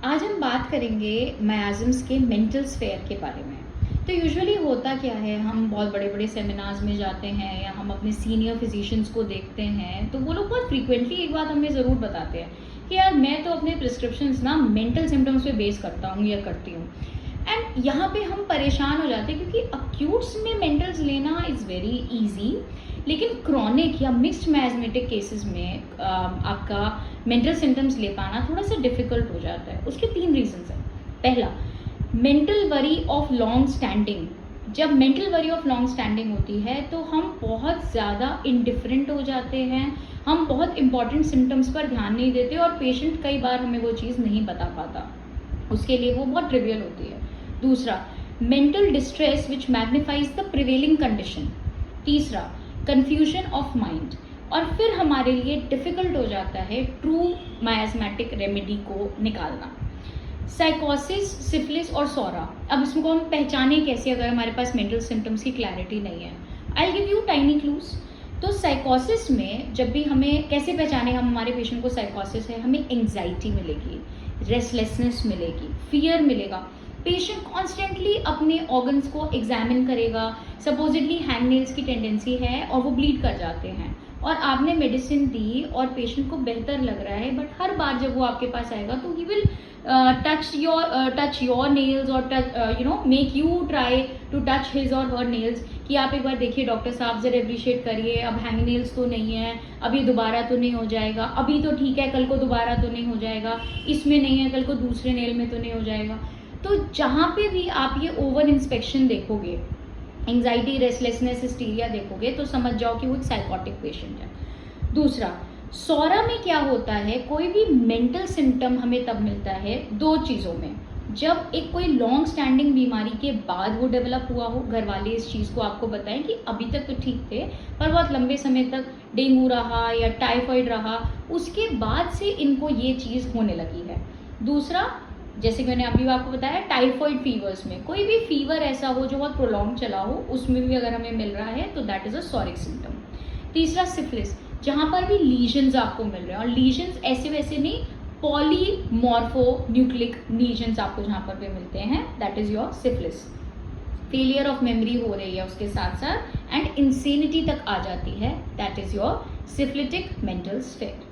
आज हम बात करेंगे मायाज़म्स के मेंटल स्फेयर के बारे में। तो यूजुअली होता क्या है, हम बहुत बड़े-बड़े सेमिनार्स में जाते हैं या हम अपने सीनियर फिजिशियंस को देखते हैं, तो वो लोग बहुत फ्रीक्वेंटली एक बात हमें ज़रूर बताते हैं कि यार मैं तो अपने प्रिस्क्रिप्शंस ना मेंटल सिम्पटम्स पे बेस करता हूँ या करती हूँ। एंड यहाँ पे हम परेशान हो जाते हैं क्योंकि अक्यूट्स में मेंटल्स लेना इज़ वेरी ईज़ी, लेकिन क्रॉनिक या मिक्स्ड मैज़मेटिक केसेस में आपका मेंटल सिम्पटम्स ले पाना थोड़ा सा डिफ़िकल्ट हो जाता है। उसके 3 रीज़न्स हैं। पहला, mental worry of long standing. जब mental worry of long standing होती है तो हम बहुत ज़्यादा इंडिफरेंट हो जाते हैं, हम बहुत इंपॉर्टेंट सिम्पटम्स पर ध्यान नहीं देते और पेशेंट कई बार हमें वो चीज़ नहीं बता पाता, उसके लिए वो बहुत ट्रिवियल होती है। दूसरा, mental distress which magnifies the prevailing condition. तीसरा, कन्फ्यूजन ऑफ माइंड। और फिर हमारे लिए डिफ़िकल्ट हो जाता है ट्रू मायाज़मेटिक रेमेडी को निकालना। साइकोसिस, सिफिलिस और सौरा। अब इसको हम पहचानें कैसे अगर हमारे पास मेंटल सिम्पटम्स की क्लैरिटी नहीं है? I give you tiny clues. तो साइकोसिस में जब भी हमें कैसे पहचाने हम हमारे पेशेंट को साइकोसिस है, हमें एंग्जाइटी मिलेगी, रेस्टलेसनेस मिलेगी, फियर मिलेगा। पेशेंट कॉन्स्टेंटली अपने ऑर्गन्स को एग्जामिन करेगा, सपोजिटली हैंग नेल्स की टेंडेंसी है और वो ब्लीड कर जाते हैं और आपने मेडिसिन दी और पेशेंट को बेहतर लग रहा है, बट हर बार जब वो आपके पास आएगा तो he will touch your nails और make you try to touch his or her nails कि आप एक बार देखिए डॉक्टर साहब, जरा अप्रिशिएट करिए, अब हैंग नेल्स तो नहीं है, अभी दोबारा तो नहीं हो जाएगा, अभी तो ठीक है, कल को दोबारा तो नहीं हो जाएगा, इसमें नहीं है, कल को दूसरे नेल में तो नहीं हो जाएगा। तो जहाँ पे भी आप ये ओवर इंस्पेक्शन देखोगे, एंग्जाइटी, रेस्टलेसनेस, हिस्टीरिया देखोगे, तो समझ जाओ कि वो एक साइकोटिक पेशेंट है। दूसरा, सौरा में क्या होता है, कोई भी मेंटल सिम्टम हमें तब मिलता है 2 चीज़ों में। जब एक कोई लॉन्ग स्टैंडिंग बीमारी के बाद वो डेवलप हुआ हो, घर वाले इस चीज़ को आपको बताएं कि अभी तक तो ठीक थे पर बहुत लंबे समय तक डेंगू रहा या टाइफाइड रहा, उसके बाद से इनको ये चीज़ होने लगी है। दूसरा, जैसे कि मैंने अभी आपको बताया, टाइफाइड फीवर्स में कोई भी फीवर ऐसा हो जो बहुत प्रोलॉन्ग चला हो, उसमें भी अगर हमें मिल रहा है तो दैट इज़ अ सॉरिक सिम्टम। तीसरा, सिफिलिस, जहाँ पर भी लीजन्स आपको मिल रहे हैं, और लीजन्स ऐसे वैसे नहीं, पॉलीमॉर्फोन्यूक्लिक लीजन्स आपको जहाँ पर भी मिलते हैं, that is your syphilis. Failure of memory हो रही है उसके साथ साथ एंड इंसेनिटी तक आ जाती है, that is your syphilitic mental sphere.